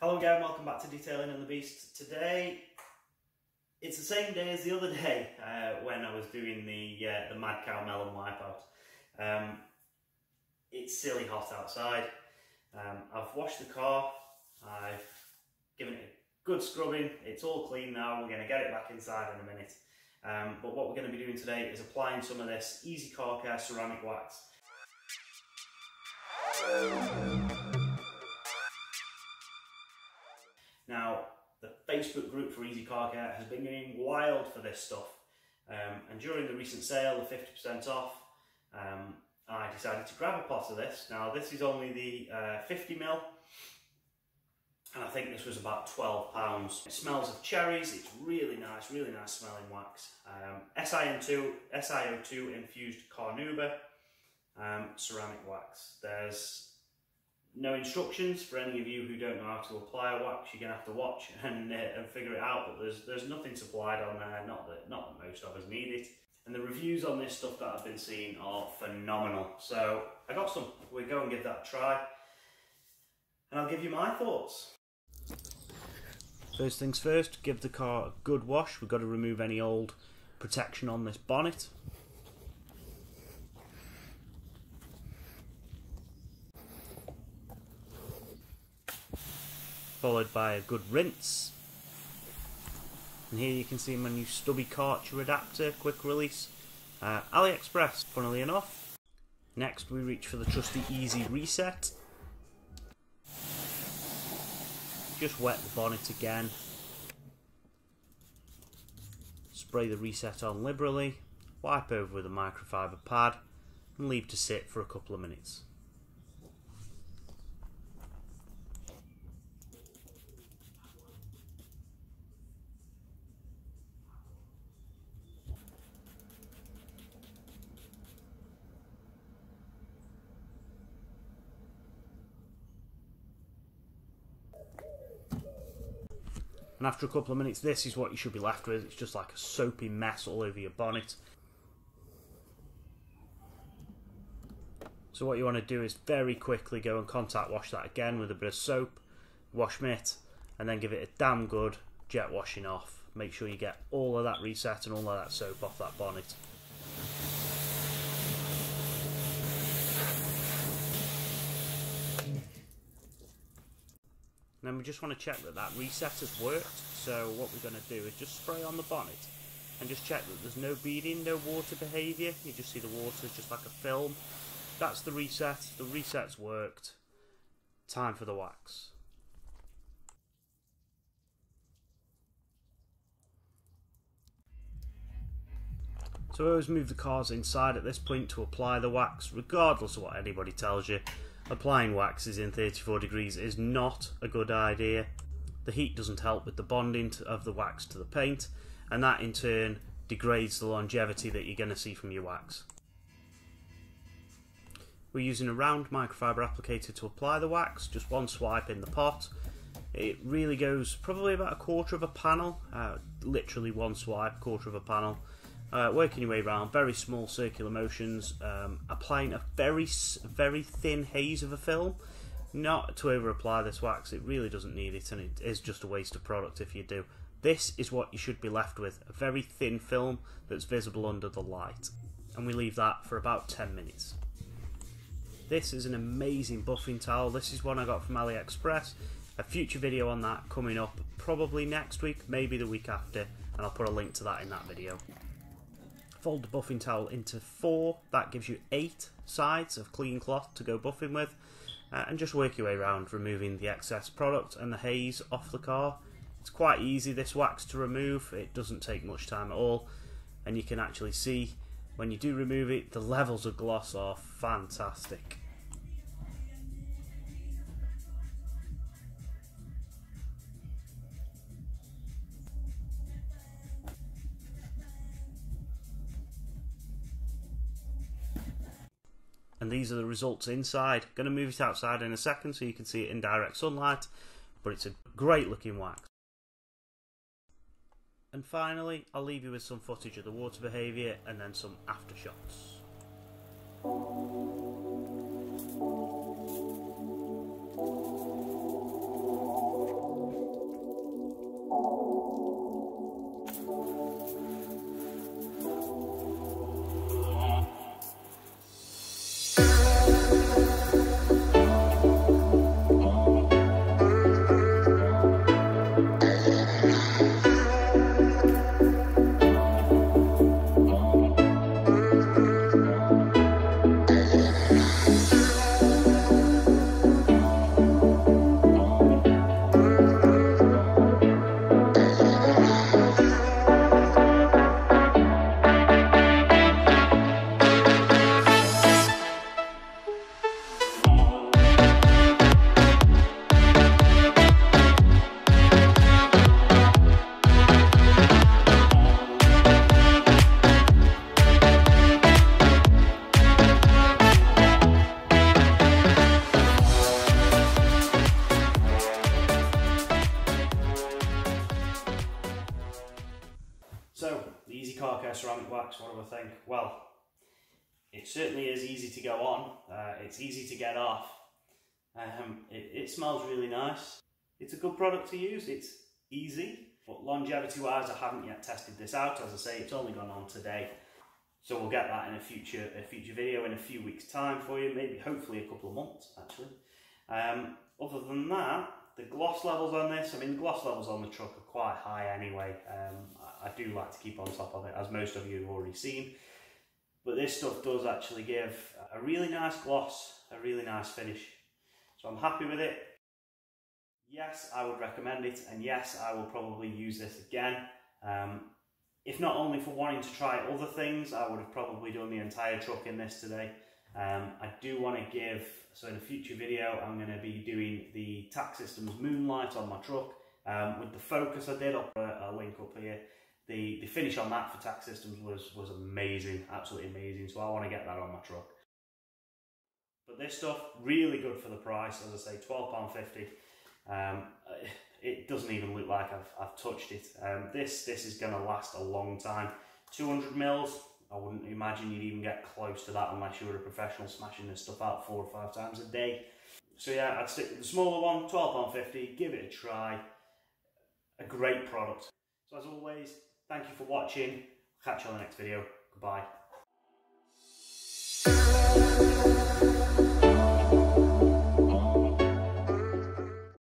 Hello again, welcome back to Detailing and the Beast. Today, it's the same day as the other day when I was doing the Mad Cow Melon wipeout. It's silly hot outside. I've washed the car, I've given it a good scrubbing, it's all clean now, we're going to get it back inside in a minute. But what we're going to be doing today is applying some of this Easy Car Care ceramic wax. Now, the Facebook group for Easy Car Care has been going wild for this stuff, and during the recent sale, the 50% off, I decided to grab a pot of this. Now, this is only the 50ml, and I think this was about £12. It smells of cherries, it's really nice smelling wax. SiO2 infused carnauba ceramic wax. There's no instructions for any of you who don't know how to apply a wax. You're going to have to watch and figure it out, but there's nothing supplied on there, not that most of us need it. And the reviews on this stuff that I've been seeing are phenomenal. So I got some, we'll go and give that a try, and I'll give you my thoughts. First things first, give the car a good wash. We've got to remove any old protection on this bonnet. Followed by a good rinse. And here you can see my new stubby cartridge adapter, quick release, AliExpress, funnily enough. Next we reach for the trusty Easy Reset. Just wet the bonnet again. Spray the reset on liberally, wipe over with a microfiber pad and leave to sit for a couple of minutes. And after a couple of minutes, this is what you should be left with. It's just like a soapy mess all over your bonnet. So what you want to do is very quickly go and contact wash that again with a bit of soap, wash mitt, and then give it a damn good jet washing off. Make sure you get all of that reset and all of that soap off that bonnet. And then we just want to check that that reset has worked. So what we're going to do is just spray on the bonnet and just check that there's no beading, no water behaviour. You just see the water is just like a film. That's the reset. The reset's worked. Time for the wax. So I always move the cars inside at this point to apply the wax, regardless of what anybody tells you. Applying waxes in 34 degrees is not a good idea. The heat doesn't help with the bonding of the wax to the paint, and that in turn degrades the longevity that you're going to see from your wax. We're using a round microfiber applicator to apply the wax, just one swipe in the pot. It really goes probably about a quarter of a panel, literally one swipe, quarter of a panel. Working your way around, very small circular motions, applying a very thin haze of a film. Not to over apply this wax, it really doesn't need it, and it is just a waste of product if you do. This is what you should be left with, a very thin film that's visible under the light. And we leave that for about 10 minutes. This is an amazing buffing towel. This is one I got from AliExpress. A future video on that coming up probably next week, maybe the week after, and I'll put a link to that in that video. Fold the buffing towel into 4, that gives you 8 sides of clean cloth to go buffing with, and just work your way around removing the excess product and the haze off the car. It's quite easy, this wax, to remove. It doesn't take much time at all, and you can actually see when you do remove it, the levels of gloss are fantastic. And these are the results inside. Going to move it outside in a second so you can see it in direct sunlight, but it's a great looking wax. And finally, I'll leave you with some footage of the water behaviour and then some aftershocks. easy car care ceramic wax, what do I think? Well, it certainly is easy to go on, it's easy to get off, it smells really nice. It's a good product to use, it's easy, but longevity wise I haven't yet tested this out. As I say, it's only gone on today, so we'll get that in a future video in a few weeks time for you, maybe hopefully a couple of months actually. Other than that, the gloss levels on this, I mean the gloss levels on the truck are quite high anyway. I do like to keep on top of it, as most of you have already seen, but this stuff does actually give a really nice gloss, a really nice finish, so I'm happy with it. Yes, I would recommend it, and yes, I will probably use this again. If not only for wanting to try other things, I would have probably done the entire truck in this today. I do want to give, so in a future video, I'm going to be doing the Tack Systems Moonlight on my truck. With the Focus I did, I'll put a link up here. The finish on that for Tack Systems was amazing, absolutely amazing, so I want to get that on my truck. But this stuff, really good for the price, as I say, £12.50. It doesn't even look like I've touched it. This is going to last a long time. 200 mils, I wouldn't imagine you'd even get close to that unless you were a professional smashing this stuff out 4 or 5 times a day. So yeah, I'd stick with the smaller one, £12.50, give it a try. A great product. So as always, thank you for watching. I'll catch you on the next video. Goodbye.